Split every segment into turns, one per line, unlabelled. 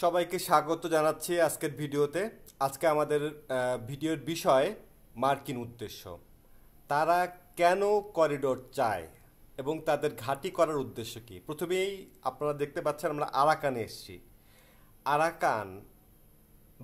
সবাইকে স্বাগত জানাচ্ছি আজকের ভিডিওতে। আজকে আমাদের ভিডিওর বিষয় মার্কিন উদ্দেশ্য। তারা কেন করিডোর চায় এবং তাদের ঘাঁটি করার উদ্দেশ্য কী। প্রথমেই আপনারা দেখতে পাচ্ছেন আমরা আরাকানে এসেছি। আরাকান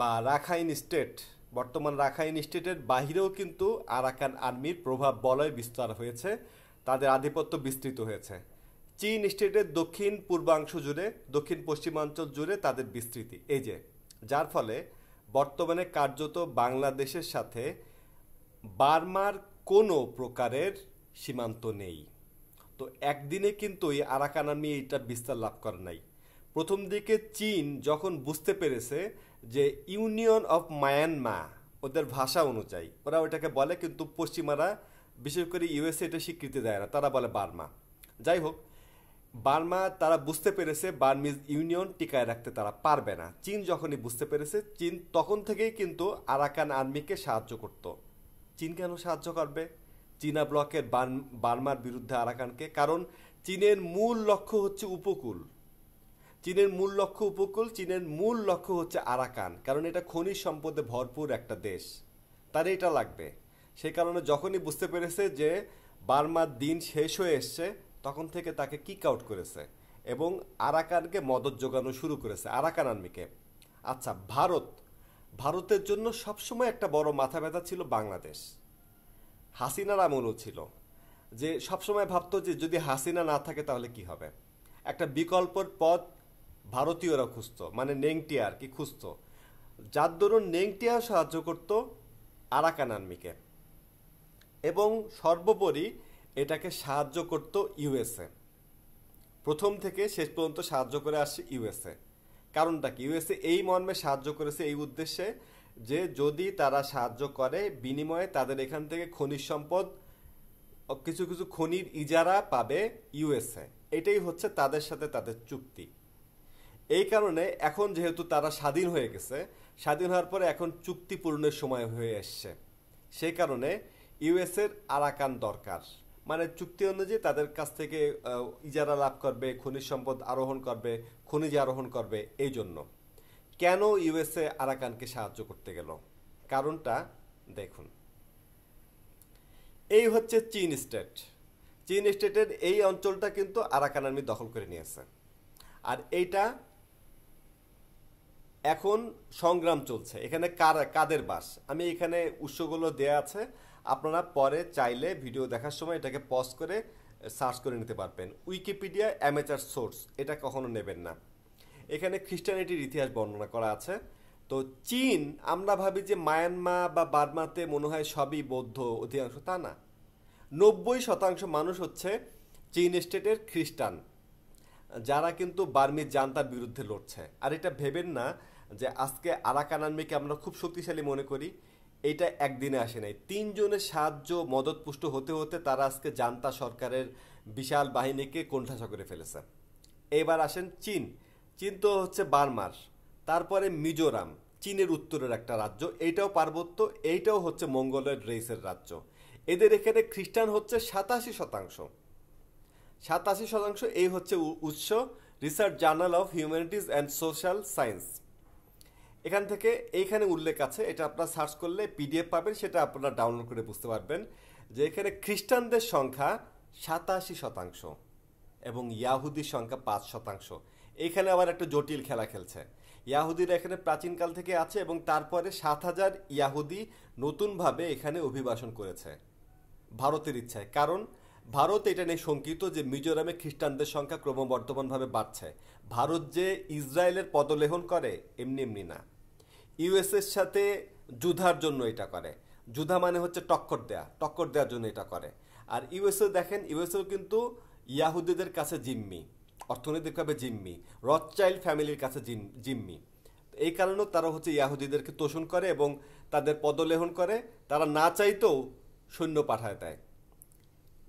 বা রাখাইন স্টেট, বর্তমান রাখাইন স্টেটের বাহিরেও কিন্তু আরাকান আর্মির প্রভাব বলয় বিস্তার হয়েছে, তাদের আধিপত্য বিস্তৃত হয়েছে। চীন স্টেটের দক্ষিণ পূর্বাংশ জুড়ে, দক্ষিণ পশ্চিমাঞ্চল জুড়ে তাদের বিস্তৃতি, এই যে যার ফলে বর্তমানে কার্যত বাংলাদেশের সাথে বার্মার কোনো প্রকারের সীমান্ত নেই। তো একদিনে কিন্তু এই আরাকান আর্মি এইটা বিস্তার লাভ করে নাই। প্রথম দিকে চীন যখন বুঝতে পেরেছে যে ইউনিয়ন অফ মায়ানমা, ওদের ভাষা অনুযায়ী ওরা ওইটাকে বলে, কিন্তু পশ্চিমারা বিশেষ করে ইউএসএ এটা স্বীকৃতি দেয় না, তারা বলে বার্মা। যাই হোক, বার্মা তারা বুঝতে পেরেছে বার্মিজ ইউনিয়ন টিকায় রাখতে তারা পারবে না। চীন যখনই বুঝতে পেরেছে, চীন তখন থেকেই কিন্তু আরাকান আর্মিকে সাহায্য করত। চীন কেন সাহায্য করবে চীনা ব্লকের বার্মার বিরুদ্ধে আরাকানকে? কারণ চীনের মূল লক্ষ্য হচ্ছে উপকূল, চীনের মূল লক্ষ্য উপকূল, চীনের মূল লক্ষ্য হচ্ছে আরাকান। কারণ এটা খনিজ সম্পদে ভরপুর একটা দেশ, তার এটা লাগবে। সেই কারণে যখনই বুঝতে পেরেছে যে বার্মার দিন শেষ হয়ে এসছে, তখন থেকে তাকে কিক আউট করেছে এবং আরাকানকে মদত যোগানো শুরু করেছে, আরাকান আর্মিকে। আচ্ছা, ভারতের জন্য সবসময় একটা বড় মাথা ব্যথা ছিল বাংলাদেশ। হাসিনার আমলও ছিল, যে সবসময় ভাবতো যে যদি হাসিনা না থাকে তাহলে কি হবে। একটা বিকল্পর পথ ভারতীয়রা খুঁজতো, মানে নেংটিয়া আর কি খুঁজতো, যার দরুন নেংটিয়া সাহায্য করত আরাকান আর্মিকে এবং সর্বোপরি এটাকে সাহায্য করত ইউএসএ। প্রথম থেকে শেষ পর্যন্ত সাহায্য করে আসছে ইউএসএ। কারণটা কি? ইউএসএ এই মর্মে সাহায্য করেছে এই উদ্দেশ্যে যে যদি তারা সাহায্য করে, বিনিময়ে তাদের এখান থেকে খনিজ সম্পদ, কিছু কিছু খনির ইজারা পাবে ইউএসএ। এটাই হচ্ছে তাদের সাথে তাদের চুক্তি। এই কারণে এখন যেহেতু তারা স্বাধীন হয়ে গেছে, স্বাধীন হওয়ার পরে এখন চুক্তি পূরণের সময় হয়ে এসছে, সেই কারণে ইউএসএর আরাকান দরকার। মানে চুক্তি অনুযায়ী তাদের কাছ থেকে ইজারা লাভ করবে, খনিজ সম্পদ আরোহণ করবে, খনিজ আরোহণ করবে। এই জন্য কেন ইউএসএ আরাকানকে সাহায্য করতে গেল, কারণটা দেখুন। এই হচ্ছে চীন স্টেট। চীন স্টেটের এই অঞ্চলটা কিন্তু আরাকান আর্মি দখল করে নিয়েছে, আর এইটা এখন সংগ্রাম চলছে। এখানে কাদের বাস, আমি এখানে উৎসগুলো দেয়া আছে, আপনারা পরে চাইলে ভিডিও দেখার সময় এটাকে পজ করে সার্চ করে নিতে পারবেন। উইকিপিডিয়া অ্যামেচার সোর্স, এটা কখনো নেবেন না। এখানে খ্রিস্টানিটির ইতিহাস বর্ণনা করা আছে। তো চীন, আমরা ভাবি যে মায়ানমা বা বার্মাতে মনে হয় সবই বৌদ্ধ অধিকাংশ, তা না। 90% মানুষ হচ্ছে চীন স্টেটের খ্রিস্টান, যারা কিন্তু বার্মিজ জান্তার বিরুদ্ধে লড়ছে। আর এটা ভেবেন না যে আজকে আরাকান আর্মিকে আমরা খুব শক্তিশালী মনে করি, এটা একদিনে আসে নাই। 3 জনের সাহায্য মদতপুষ্ট হতে হতে তারা আজকে জান্তা সরকারের বিশাল বাহিনীকে কোণঠাসা করে ফেলেছে। এবার আসেন চীন। চীন তো হচ্ছে বার্মার, তারপরে মিজোরাম, চীনের উত্তরের একটা রাজ্য, এইটাও পার্বত্য, এইটাও হচ্ছে মঙ্গোলয়েড রেসের রাজ্য। এদের এখানে খ্রিস্টান হচ্ছে 87%। 87%। এই হচ্ছে উৎস, research journal of humanities and social science. এখান থেকে এইখানে উল্লেখ আছে, এটা আপনারা সার্চ করলে পিডিএফ পাবেন, সেটা আপনারা ডাউনলোড করে বুঝতে পারবেন যে এখানে খ্রিস্টানদের সংখ্যা 87% এবং ইয়াহুদির সংখ্যা 5%। এখানে আবার একটা জটিল খেলা খেলছে। ইয়াহুদিরা এখানে প্রাচীনকাল থেকে আছে এবং তারপরে 7,000 ইয়াহুদি নতুনভাবে এখানে অভিবাসন করেছে ভারতের ইচ্ছায়। কারণ ভারত এটা নিয়ে শঙ্কিত যে মিজোরামে খ্রিস্টানদের সংখ্যা ক্রমবর্ধমানভাবে বাড়ছে। ভারত যে ইসরায়েলের পদলেহন করে এমনি এমনি না, ইউএসএর সাথে যুদ্ধার জন্য এটা করে। যুদ্ধা মানে হচ্ছে টক্কর দেওয়ার জন্য এটা করে। আর ইউএসএ দেখেন, ইউএসএও কিন্তু ইয়াহুদিদের কাছে জিম্মি, অর্থনৈতিকভাবে জিম্মি, রথচাইল্ড ফ্যামিলির কাছে জিম্মি। এই কারণেও তারা হচ্ছে ইয়াহুদিদেরকে তোষণ করে এবং তাদের পদলেহন করে। তারা না চাইতেও সৈন্য পাঠায় দেয়,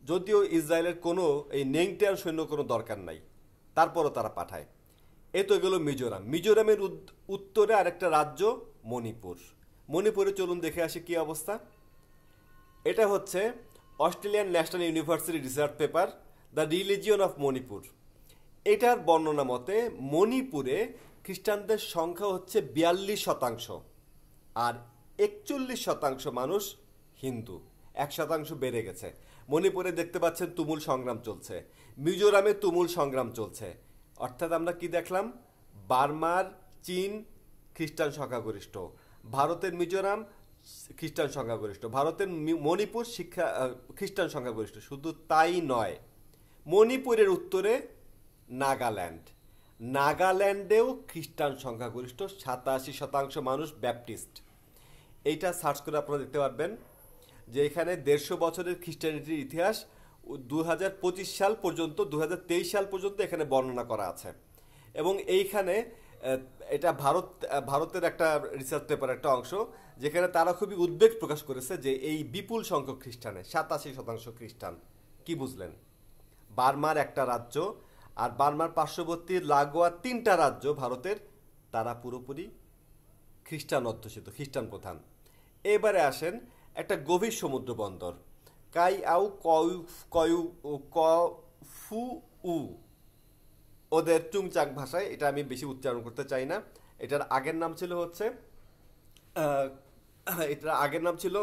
যদিও ইসরায়েলের কোনো এই নেংটিয়ার সৈন্য কোনো দরকার নাই, তারপরও তারা পাঠায়। এ তো গেল মিজোরাম। মিজোরামের উত্তরে আরেকটা রাজ্য মণিপুর। মণিপুরে চলুন দেখে আসি কি অবস্থা। এটা হচ্ছে Australian national university research paper the religion of Manipur. এটার বর্ণনা মতে মণিপুরে খ্রিস্টানদের সংখ্যা হচ্ছে 42%, আর 41% মানুষ হিন্দু। 1% বেড়ে গেছে। মণিপুরে দেখতে পাচ্ছেন তুমুল সংগ্রাম চলছে, মিজোরামে তুমুল সংগ্রাম চলছে। অর্থাৎ আমরা কি দেখলাম? বার্মার চীন খ্রিস্টান সংখ্যাগরিষ্ঠ, ভারতের মিজোরাম খ্রিস্টান সংখ্যাগরিষ্ঠ, ভারতের মণিপুর খ্রিস্টান সংখ্যাগরিষ্ঠ। শুধু তাই নয়, মণিপুরের উত্তরে নাগাল্যান্ড, নাগাল্যান্ডেও খ্রিস্টান সংখ্যাগরিষ্ঠ, 87% মানুষ ব্যাপটিস্ট। এইটা সার্চ করে আপনারা দেখতে পারবেন যে এখানে 150 বছরের খ্রিস্টানিটির ইতিহাস 2025 সাল পর্যন্ত, 2023 সাল পর্যন্ত এখানে বর্ণনা করা আছে। এবং এইখানে এটা ভারতের একটা রিসার্চ পেপার একটা অংশ, যেখানে তারা খুবই উদ্বেগ প্রকাশ করেছে যে এই বিপুল সংখ্যক খ্রিস্টানে 87% খ্রিস্টান। কি বুঝলেন? বার্মার একটা রাজ্য আর বার্মার পার্শ্ববর্তী লাগোয়া 3টা রাজ্য ভারতের, তারা পুরোপুরি খ্রিস্টান অধ্যুষিত, খ্রিস্টান প্রধান। এবারে আসেন একটা গভীর সমুদ্র বন্দর, কাই আউ কফু উ, ওদের চুংচাক ভাষায়, এটা আমি বেশি উচ্চারণ করতে চাই না। এটার আগের নাম ছিল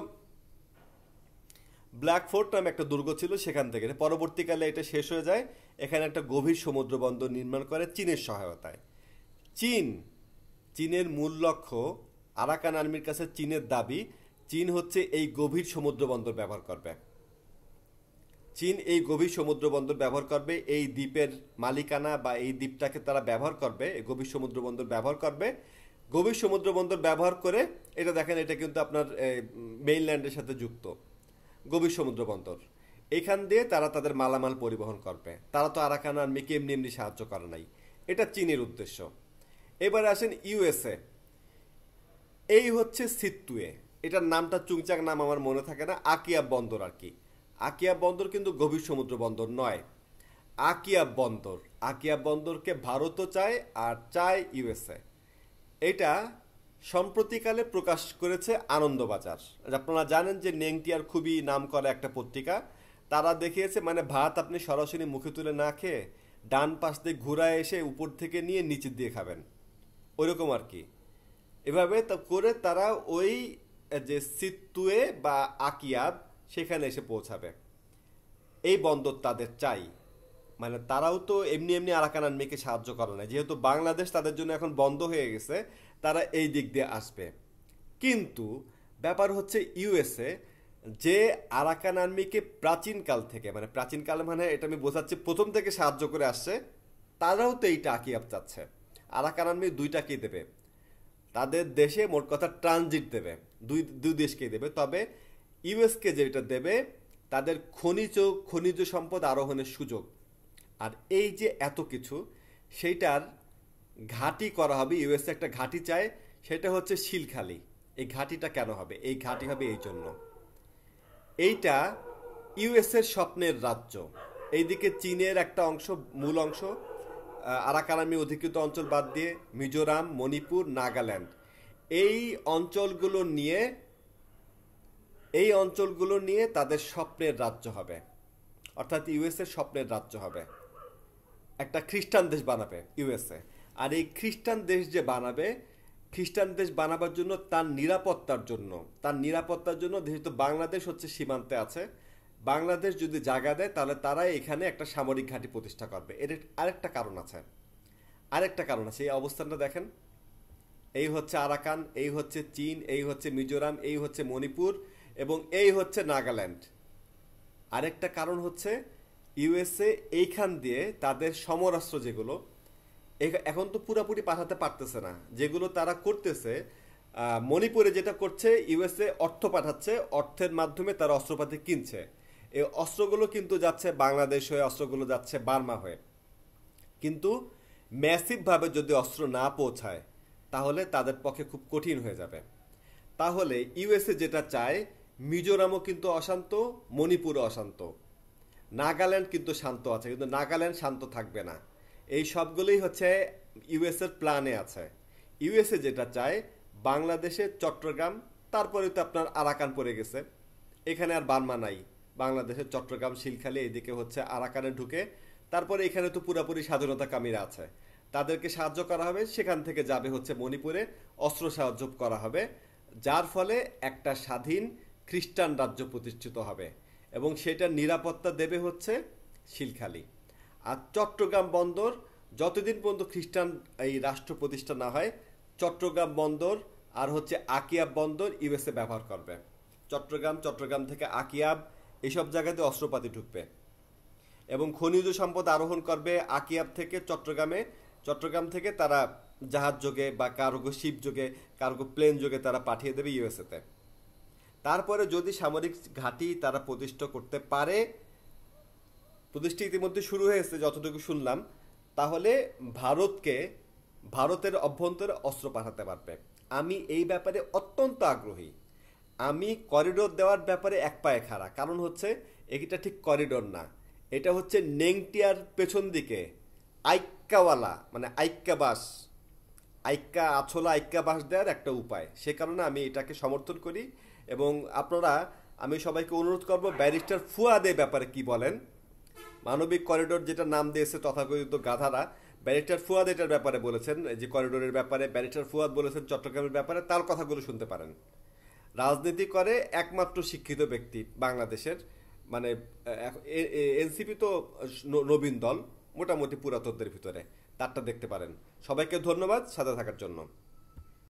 ব্ল্যাক ফোর্ট নামে একটা দুর্গ ছিল, সেখান থেকে পরবর্তীকালে এটা শেষ হয়ে যায়। এখানে একটা গভীর সমুদ্র বন্দর নির্মাণ করে চীনের সহায়তায়। চীনের মূল লক্ষ্য, আরাকান আর্মির কাছে চীনের দাবি, চীন হচ্ছে এই গভীর সমুদ্র বন্দর ব্যবহার করবে। চীন এই গভীর সমুদ্র বন্দর ব্যবহার করবে, এই দ্বীপের মালিকানা বা এই দ্বীপটাকে তারা ব্যবহার করবে, গভীর সমুদ্র বন্দর ব্যবহার করবে। গভীর সমুদ্র বন্দর ব্যবহার করে, এটা দেখেন, এটা কিন্তু আপনার মেইনল্যান্ডের সাথে যুক্ত গভীর সমুদ্র বন্দর। এখান দিয়ে তারা তাদের মালামাল পরিবহন করবে। তারা তো আরাকান আর্মিকে এমনি এমনি সাহায্য করে নাই, এটা চীনের উদ্দেশ্য। এবার আসেন ইউএসএ। এই হচ্ছে সিতুয়ে, এটার নামটা চুংচাক নাম আমার মনে থাকে না, আকিয়া বন্দর আর কি। আকিয়া বন্দর কিন্তু গভীর সমুদ্র বন্দর নয়, আকিয়া বন্দরকে ভারতও চায় আর চায় ইউএসএ। এটা সম্প্রতিকালে প্রকাশ করেছে আনন্দবাজার। আপনারা জানেন যে নেংটিয়ার খুবই নাম করা একটা পত্রিকা, তারা দেখিয়েছে মানে ভাত আপনি সরাসরি মুখে তুলে না খেয়ে ডান পাশ দিয়ে ঘুরায় এসে উপর থেকে নিয়ে নিচে দিয়ে খাবেন, ওইরকম আর কি। এভাবে করে তারা ওই যে সিতুয়ে বা আকিয়াব, সেখানে এসে পৌঁছাবে। এই বন্দর তাদের চাই, মানে তারাও তো এমনি এমনি আরাকান আর্মিকে সাহায্য করে না, যেহেতু বাংলাদেশ তাদের জন্য এখন বন্ধ হয়ে গেছে, তারা এই দিক দিয়ে আসবে। কিন্তু ব্যাপার হচ্ছে ইউএসএ যে আরাকান আর্মিকে প্রাচীনকাল থেকে, মানে প্রাচীনকাল মানে এটা আমি বোঝাচ্ছি প্রথম থেকে সাহায্য করে আসছে, তারাও তো এইটা আকিয়াব চাচ্ছে। আরাকান আর্মি দুইটাকেই দেবে, তাদের দেশে মোট কথা ট্রানজিট দেবে, দুই দেশকেই দেবে। তবে ইউএসকে যেটা দেবে তাদের খনিজ সম্পদ আরোহণের সুযোগ। আর এই যে এত কিছু, সেইটার ঘাঁটি করা হবে। ইউএসএ একটা ঘাঁটি চায়, সেটা হচ্ছে শিলখালি। এই ঘাঁটিটা কেন হবে? এই ঘাঁটি হবে এই জন্য, এইটা ইউএসএর স্বপ্নের রাজ্য। এইদিকে চীনের একটা অংশ, মূল অংশ, আরাকান আর্মি অধিকৃত অঞ্চল বাদ দিয়ে মিজোরাম, মণিপুর, নাগাল্যান্ড, এই অঞ্চলগুলো নিয়ে তাদের স্বপ্নের রাজ্য হবে। অর্থাৎ ইউএসএ স্বপ্নের রাজ্য হবে, একটা খ্রিস্টান দেশ বানাবে ইউএসএ। আর এই খ্রিস্টান দেশ যে বানাবে, খ্রিস্টান দেশ বানাবার জন্য তার নিরাপত্তার জন্য যেহেতু বাংলাদেশ হচ্ছে সীমান্তে আছে, বাংলাদেশ যদি জায়গা দেয় তাহলে তারা এখানে একটা সামরিক ঘাঁটি প্রতিষ্ঠা করবে। এর আরেকটা কারণ আছে, এই অবস্থানটা দেখেন। এই হচ্ছে আরাকান, এই হচ্ছে চীন, এই হচ্ছে মিজোরাম, এই হচ্ছে মণিপুর এবং এই হচ্ছে নাগাল্যান্ড। আরেকটা কারণ হচ্ছে ইউএসএ এইখান দিয়ে তাদের সমরাস্ত্র যেগুলো এখন তো পুরোপুরি পাঠাতে পারতেছে না, যেগুলো তারা করতেছে, মণিপুরে যেটা করছে ইউএসএ অর্থ পাঠাচ্ছে, অর্থের মাধ্যমে তারা অস্ত্রপাতি কিনছে। এই অস্ত্রগুলো কিন্তু যাচ্ছে বাংলাদেশ হয়ে, অস্ত্রগুলো যাচ্ছে বার্মা হয়ে। কিন্তু ম্যাসিভভাবে যদি অস্ত্র না পৌঁছায় তাহলে তাদের পক্ষে খুব কঠিন হয়ে যাবে। তাহলে ইউএসএ যেটা চায়, মিজোরামও কিন্তু অশান্ত, মণিপুরও অশান্ত, নাগাল্যান্ড কিন্তু শান্ত আছে, কিন্তু নাগাল্যান্ড শান্ত থাকবে না। এই সবগুলোই হচ্ছে ইউএসএর প্ল্যানে আছে। ইউএসএ যেটা চায়, বাংলাদেশের চট্টগ্রাম, তারপরে তো আপনার আরাকান পড়ে গেছে, এখানে আর বার্মা নাই, বাংলাদেশের চট্টগ্রাম, শিলখালি, এইদিকে হচ্ছে আরাকানে ঢুকে, তারপরে এখানে তো পুরোপুরি স্বাধীনতা কামীরা আছে। তাদেরকে সাহায্য করা হবে, সেখান থেকে যাবে হচ্ছে মণিপুরে, অস্ত্র সাহায্য করা হবে, যার ফলে একটা স্বাধীন খ্রিস্টান রাজ্য প্রতিষ্ঠিত হবে এবং সেটার নিরাপত্তা দেবে হচ্ছে শিলখালি। আর চট্টগ্রাম বন্দর যতদিন পর্যন্ত খ্রিস্টান এই রাষ্ট্র প্রতিষ্ঠা না হয়, চট্টগ্রাম বন্দর আর হচ্ছে আকিয়াব বন্দর ইউএসএ ব্যবহার করবে। চট্টগ্রাম থেকে আকিয়াব এইসব জায়গাতে অস্ত্রপাতি ঢুকবে এবং খনিজ সম্পদ আরোহণ করবে আকিয়াব থেকে চট্টগ্রামে। চট্টগ্রাম থেকে তারা জাহাজ যোগে বা কার্গো শিপ যোগে, কার্গো প্লেন যোগে তারা পাঠিয়ে দেবে ইউএসএতে। তারপরে যদি সামরিক ঘাঁটি তারা প্রতিষ্ঠা করতে পারে, প্রতিষ্ঠা ইতিমধ্যে শুরু হয়েছে যতটুকু শুনলাম, তাহলে ভারতের অভ্যন্তরে অস্ত্র পাঠাতে পারবে। আমি এই ব্যাপারে অত্যন্ত আগ্রহী। আমি করিডোর দেওয়ার ব্যাপারে এক পায়ে খাড়া, কারণ হচ্ছে এটা ঠিক করিডোর না, এটা হচ্ছে নেংটিয়ার পেছন দিকে আইক্কাওয়ালা মানে আইক্কা বাস দেওয়ার একটা উপায়। সে কারণে আমি এটাকে সমর্থন করি এবং আমি সবাইকে অনুরোধ করব ব্যারিস্টার ফুয়াদ এই ব্যাপারে কি বলেন। মানবিক করিডোর যেটা নাম দিয়েছে তথাকথিত গাধারা, ব্যারিস্টার ফুয়াদ এটার ব্যাপারে বলেছেন, যে করিডোরের ব্যাপারে ব্যারিস্টার ফুয়াদ বলেছেন চট্টগ্রামের ব্যাপারে, তার কথাগুলো শুনতে পারেন। রাজনীতি করে একমাত্র শিক্ষিত ব্যক্তি বাংলাদেশের, মানে এনসিপি তো নবীন দল, মোটামুটি পুরাতনদের ভিতরে, তারটা দেখতে পারেন। সবাইকে ধন্যবাদ সাথে থাকার জন্য।